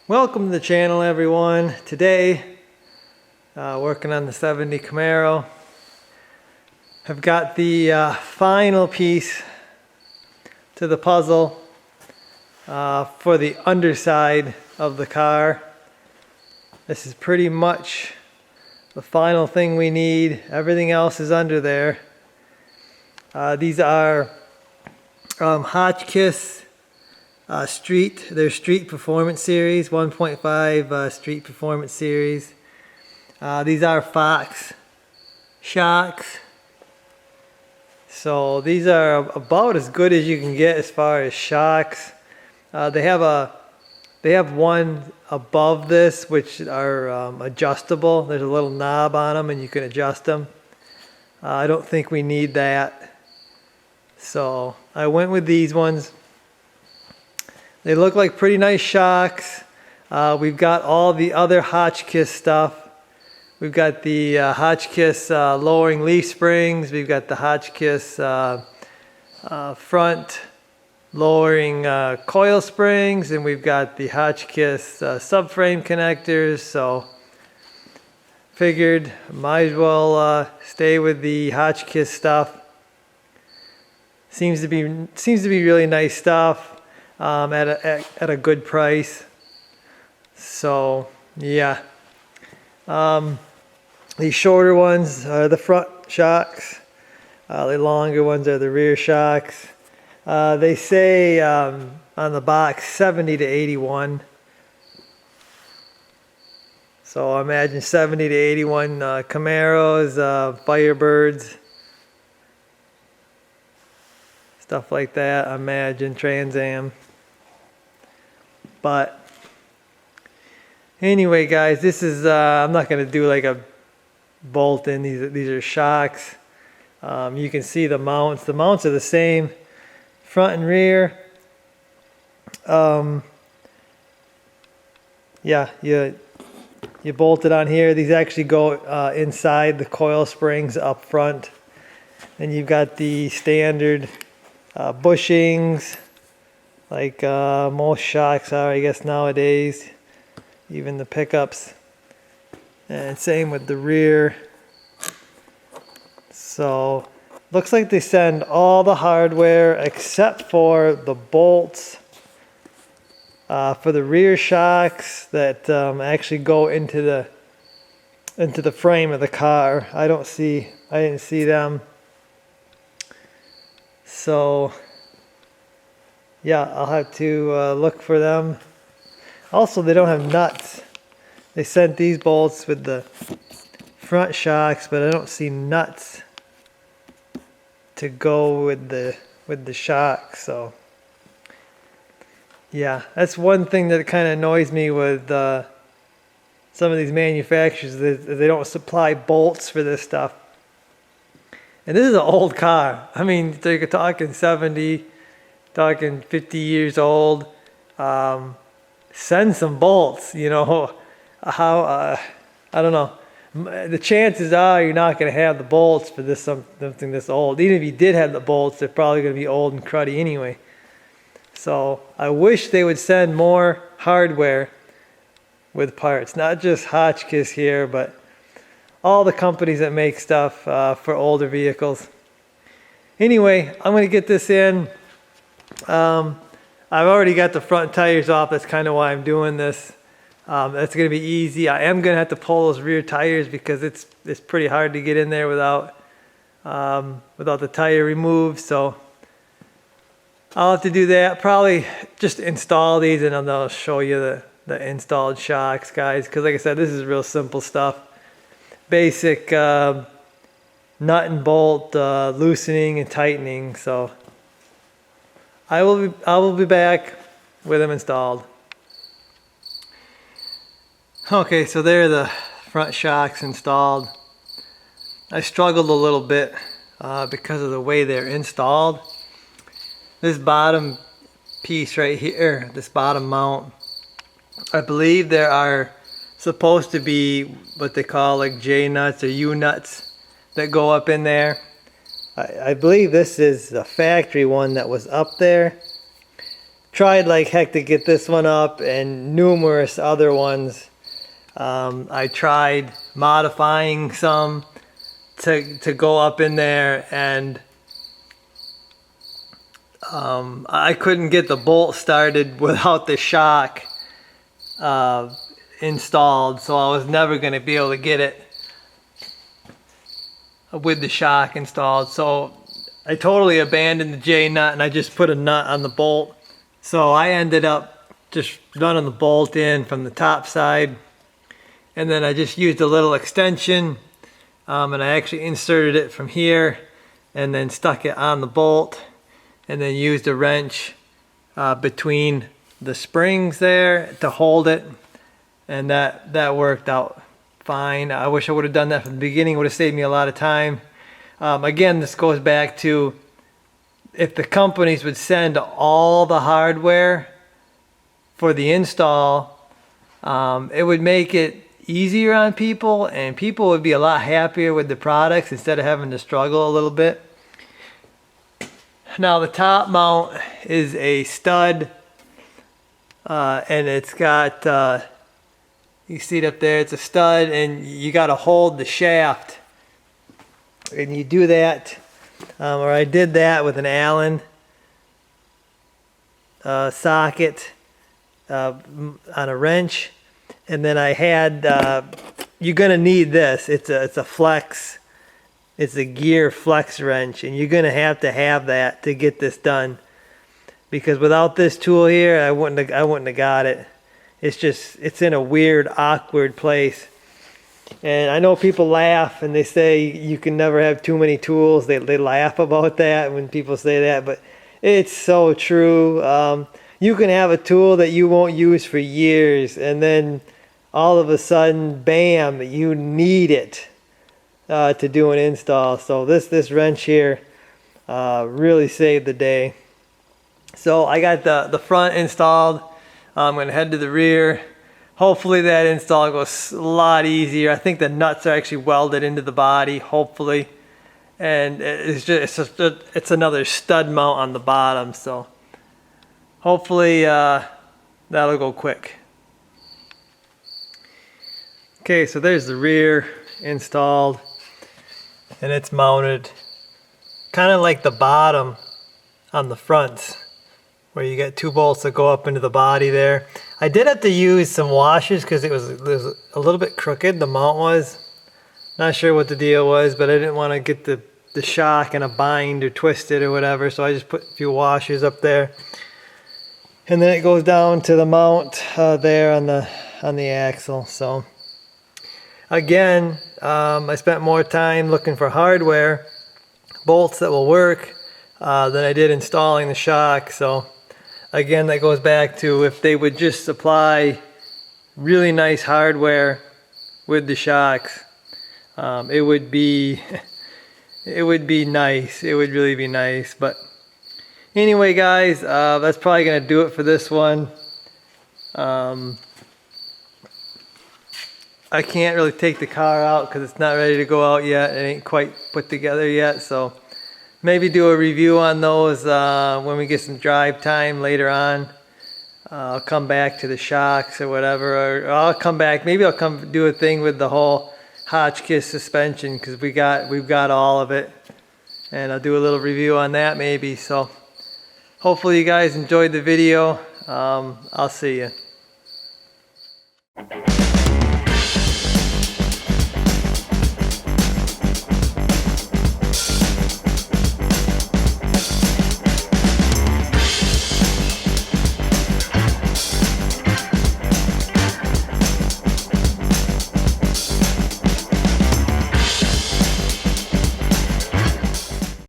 Welcome to the channel, everyone. Today, working on the 70 Camaro. I've got the final piece to the puzzle for the underside of the car. This is pretty much the final thing we need. Everything else is under there. These are Hotchkis their Street Performance Series, 1.5 Street Performance Series. These are Fox shocks. So these are about as good as you can get as far as shocks. They have one above this which are adjustable. There's a little knob on them and you can adjust them. I don't think we need that. So I went with these ones. They look like pretty nice shocks. We've got all the other Hotchkis stuff. We've got the Hotchkis lowering leaf springs. We've got the Hotchkis front lowering coil springs. And we've got the Hotchkis subframe connectors. So figured might as well stay with the Hotchkis stuff. Seems to be really nice stuff. At a good price. So yeah, these shorter ones are the front shocks, the longer ones are the rear shocks. They say on the box 70 to 81, so I imagine 70 to 81 Camaros, Firebirds, stuff like that. I imagine Trans Am. But anyway, guys, this is I'm not going to do like a bolt in. These are shocks. You can see the mounts. The mounts are the same, front and rear. Yeah, you bolt it on here. These actually go inside the coil springs up front. And you've got the standard bushings, like most shocks are, I guess, nowadays, even the pickups, and same with the rear. So looks like they send all the hardware except for the bolts for the rear shocks that actually go into the frame of the car. I didn't see them. So yeah, I'll have to look for them. Also, they don't have nuts. They sent these bolts with the front shocks, but I don't see nuts to go with the shocks. So yeah, that's one thing that kind of annoys me with some of these manufacturers. They don't supply bolts for this stuff. And this is an old car. I mean, you're talking 70, talking 50 years old. Send some bolts, you know. I don't know. The chances are you're not going to have the bolts for this something this old. Even if you did have the bolts, they're probably going to be old and cruddy anyway. So I wish they would send more hardware with parts. Not just Hotchkis here, but all the companies that make stuff for older vehicles. Anyway, I'm going to get this in. I've already got the front tires off. That's kind of why I'm doing this. That's going to be easy. I am going to have to pull those rear tires because it's pretty hard to get in there without the tire removed. So I'll have to do that. Probably just install these and then I'll show you the installed shocks, guys. Because like I said, this is real simple stuff. Basic nut and bolt loosening and tightening. So I will be back with them installed. Okay, so there are the front shocks installed. I struggled a little bit because of the way they're installed. This bottom piece right here, this bottom mount. I believe there are supposed to be what they call like J nuts or U nuts that go up in there. I believe this is a factory one that was up there. Tried like heck to get this one up and numerous other ones. I tried modifying some to go up in there, and I couldn't get the bolt started without the shock installed, so I was never going to be able to get it with the shock installed. So I totally abandoned the J nut and I just put a nut on the bolt. So I ended up just running the bolt in from the top side, and then I just used a little extension, and I actually inserted it from here and then stuck it on the bolt, and then used a wrench between the springs there to hold it, and that worked out fine. I wish I would have done that from the beginning. It would have saved me a lot of time. Again, this goes back to if the companies would send all the hardware for the install, it would make it easier on people, and people would be a lot happier with the products instead of having to struggle a little bit. Now the top mount is a stud, and it's got, you see it up there, it's a stud, and you got to hold the shaft, and you do that, or I did that with an Allen socket on a wrench, and then I had, you're gonna need this. It's a flex. It's a gear flex wrench, and you're gonna have that to get this done, because without this tool here, I wouldn't have got it. It's in a weird, awkward place. And I know people laugh and they say you can never have too many tools. They laugh about that when people say that, but it's so true. You can have a tool that you won't use for years, and then all of a sudden, bam, you need it to do an install. So this wrench here really saved the day. So I got the front installed. I'm going to head to the rear. Hopefully that install goes a lot easier. I think the nuts are actually welded into the body, hopefully. And it's another stud mount on the bottom, so hopefully that'll go quick. Okay, so there's the rear installed, and it's mounted kind of like the bottom on the fronts, where you get two bolts that go up into the body there. I did have to use some washers because it was a little bit crooked, the mount was. Not sure what the deal was, but I didn't want to get the shock in a bind or twisted or whatever, so I just put a few washers up there. And then it goes down to the mount there on the axle. So again, I spent more time looking for hardware, bolts that will work, than I did installing the shock. So again, that goes back to if they would just supply really nice hardware with the shocks, it would be nice. It would really be nice. But anyway, guys, that's probably gonna do it for this one. I can't really take the car out because it's not ready to go out yet. It ain't quite put together yet, so maybe do a review on those when we get some drive time later on. I'll come back to the shocks or whatever, or I'll come back. Maybe I'll come do a thing with the whole Hotchkis suspension, because we've got all of it, and I'll do a little review on that maybe. So hopefully you guys enjoyed the video. I'll see you.